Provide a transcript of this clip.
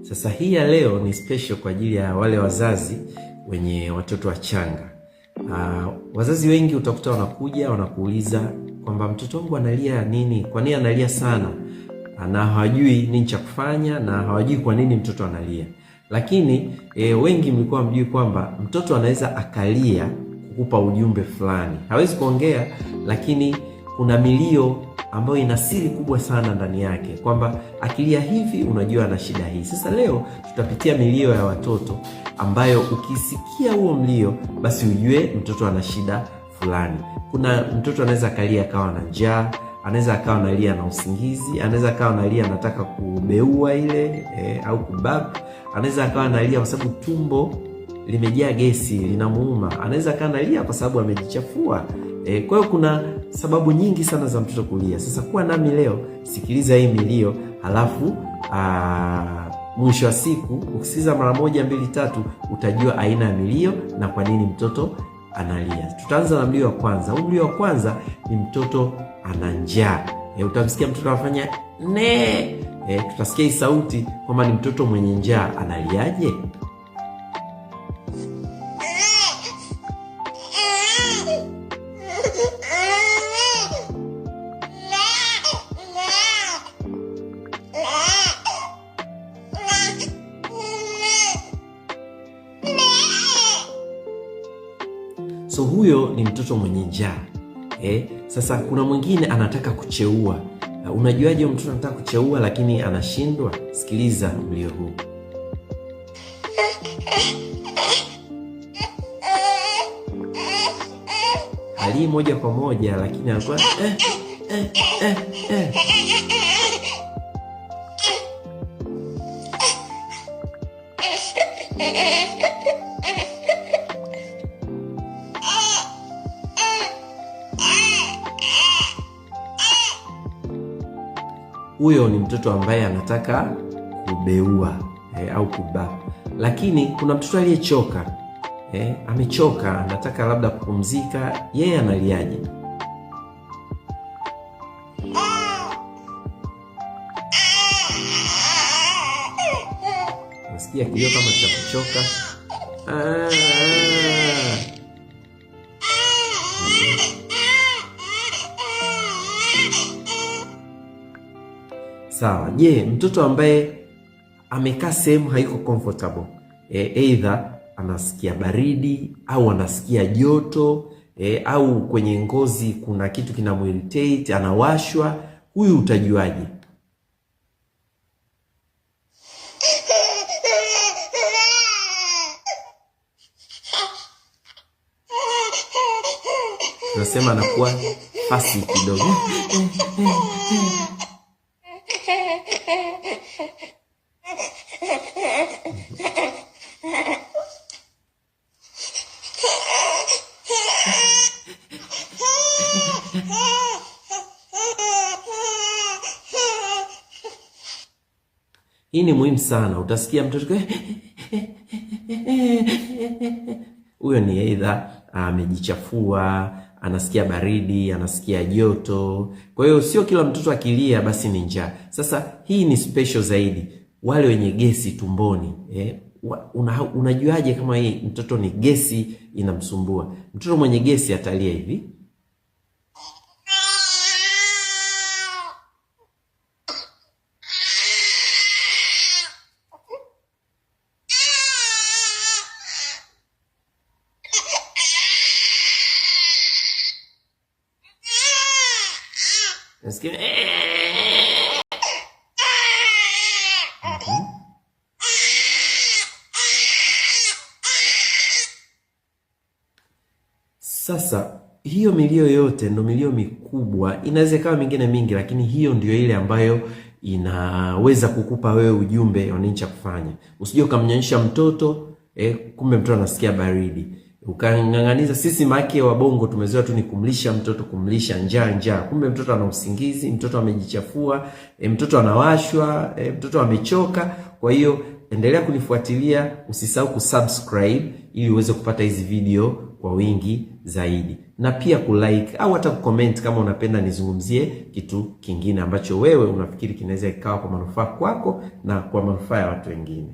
Sasa hii ya leo ni special kwa ajili ya wale wazazi wenye watoto wachanga. Wazazi wengi utakuta wanakuja wanakuuliza kwamba mtoto wangu analia nini? Kwa nini analia sana? Na hawajui nini cha kufanya na hawajui kwa nini mtoto analia. Lakini wengi mlikuwa mjui kwamba mtoto anaweza akalia kukupa ujumbe fulani. Hawezi kuongea, lakini kuna milio ambayo ina siri kubwa sana ndani yake, kwamba akilia hivi unajua ana shida hii. Sasa leo tutapitia milio ya watoto ambayo ukisikia huo mlio basi ujue mtoto ana shida fulani. Kuna mtoto anaweza akalia akawa na njaa, anaweza akawa analia na usingizi, anaweza akawa analia anataka kubeua ile au kubab, anaweza akawa analia kwa sababu tumbo limejaa gesi linamuuma, anaweza akawa analia kwa sababu amejichafua. Kwa hiyo kuna sababu nyingi sana za mtoto kulia. Sasa kuwa nami leo, sikiliza hii milio, halafu mwisho wa siku ukisikiza mara 1, 2, 3 utajua aina ya milio na kwa nini mtoto analia. Tutaanza na mlio wa kwanza. Huu mlio wa kwanza ni mtoto ana njaa. Utamsikia mtoto anafanya ne. Tutasikia hii sauti kwamba ni mtoto mwenye njaa. Analiaje? So huyo ni mtoto mwenye njaa. Sasa kuna mwingine anataka kucheua. Unajuaje mtoto anataka kucheua lakini anashindwa? Sikiliza mlio huu. Halii moja kwa moja lakini alikuwa huyo ni mtoto ambaye anataka kubeua au kubaba. Lakini kuna mtoto aliyechoka, amechoka, anataka labda kupumzika. Yeye analiaje? Nasikia kilio kama cha kuchoka. Sawa. Je, mtoto ambaye amekaa sehemu haiko comfortable, either anasikia baridi au anasikia joto, au kwenye ngozi kuna kitu kinamuirritate, anawashwa, huyu utajuaje? Tunasema anakuwa fasi kidogo. Hii ni muhimu sana. Utasikia mtoto huyo ni either amejichafua, anasikia baridi, anasikia joto. Kwa hiyo sio kila mtoto akilia basi ni njaa. Sasa hii ni special zaidi wale wenye gesi tumboni. Unajuaje kama hii mtoto ni gesi inamsumbua? Mtoto mwenye gesi atalia hivi. Nasikia Sasa hiyo milio yote ndo milio mikubwa. Inaweza kama mingine mingi, lakini hiyo ndio ile ambayo inaweza kukupa wewe ujumbe wa nini cha kufanya. Usije ukamnyonyesha mtoto kumbe mtoto anasikia baridi, ukang'ang'aniza. Sisi maki wa bongo tumezoea tu ni kumlisha mtoto, kumlisha njaa, kumbe mtoto ana usingizi, mtoto amejichafua, mtoto anawashwa, mtoto amechoka. Kwa hiyo endelea kunifuatilia, usisahau kusubscribe ili uweze kupata hizi video kwa wingi zaidi, na pia kulike au hata kucomment kama unapenda nizungumzie kitu kingine ambacho wewe unafikiri kinaweza ikawa kwa manufaa kwako na kwa manufaa ya watu wengine.